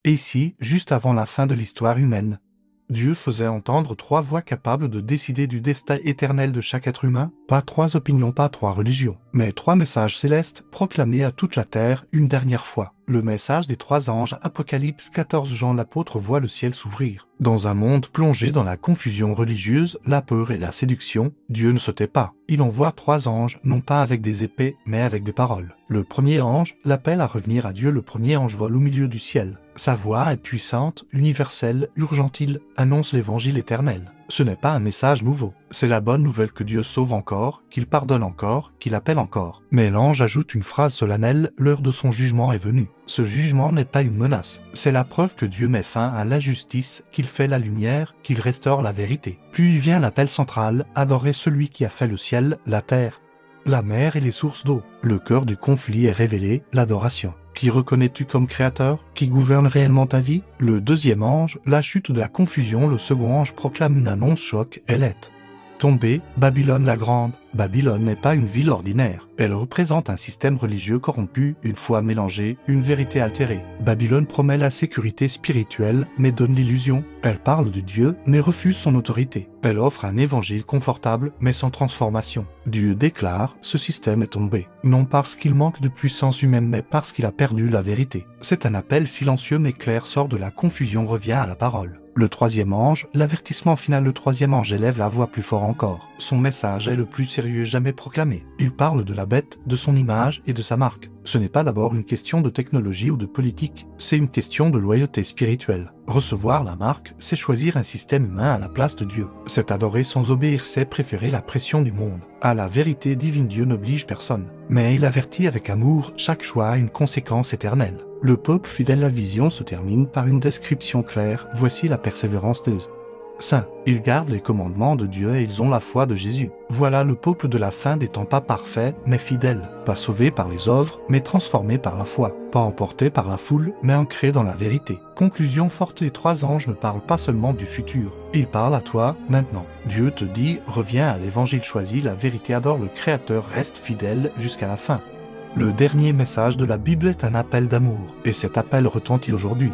Et ici, juste avant la fin de l'histoire humaine, Dieu faisait entendre 3 voix capables de décider du destin éternel de chaque être humain, pas 3 opinions, pas 3 religions, mais 3 messages célestes proclamés à toute la terre une dernière fois. Le message des 3 anges, Apocalypse 14. Jean l'apôtre voit le ciel s'ouvrir. Dans un monde plongé dans la confusion religieuse, la peur et la séduction, Dieu ne se tait pas. Il envoie 3 anges, non pas avec des épées, mais avec des paroles. Le premier ange l'appelle à revenir à Dieu. Le premier ange vole au milieu du ciel. Sa voix est puissante, universelle, urgente. Il annonce l'évangile éternel. Ce n'est pas un message nouveau. C'est la bonne nouvelle que Dieu sauve encore, qu'il pardonne encore, qu'il appelle encore. Mais l'ange ajoute une phrase solennelle, l'heure de son jugement est venue. Ce jugement n'est pas une menace. C'est la preuve que Dieu met fin à l'injustice, qu'il fait la lumière, qu'il restaure la vérité. Puis vient l'appel central, adorer celui qui a fait le ciel, la terre, la mer et les sources d'eau. Le cœur du conflit est révélé, l'adoration. Qui reconnais-tu comme créateur? Qui gouverne réellement ta vie? Le deuxième ange, la chute de la confusion. Le second ange proclame une annonce choc, elle est tombée, Babylone la grande. Babylone n'est pas une ville ordinaire. Elle représente un système religieux corrompu, une foi mélangée, une vérité altérée. Babylone promet la sécurité spirituelle, mais donne l'illusion. Elle parle de Dieu, mais refuse son autorité. Elle offre un évangile confortable, mais sans transformation. Dieu déclare, ce système est tombé. Non parce qu'il manque de puissance humaine, mais parce qu'il a perdu la vérité. C'est un appel silencieux mais clair, sort de la confusion, revient à la parole. Le troisième ange, l'avertissement final. Le troisième ange élève la voix plus fort encore. Son message est le plus sérieux jamais proclamé. Il parle de la bête, de son image et de sa marque. Ce n'est pas d'abord une question de technologie ou de politique, c'est une question de loyauté spirituelle. Recevoir la marque, c'est choisir un système humain à la place de Dieu. C'est adorer sans obéir, c'est préférer la pression du monde. À la vérité divine, Dieu n'oblige personne. Mais il avertit avec amour, chaque choix a une conséquence éternelle. Le peuple fidèle, la vision se termine par une description claire. Voici la persévérance des saints. Ils gardent les commandements de Dieu et ils ont la foi de Jésus. Voilà le peuple de la fin des temps, pas parfait, mais fidèle. Pas sauvé par les œuvres, mais transformé par la foi. Pas emporté par la foule, mais ancré dans la vérité. Conclusion forte, les 3 anges ne parlent pas seulement du futur. Ils parlent à toi, maintenant. Dieu te dit, reviens à l'évangile, choisis la vérité, adore le Créateur, reste fidèle jusqu'à la fin. Le dernier message de la Bible est un appel d'amour, et cet appel retentit aujourd'hui.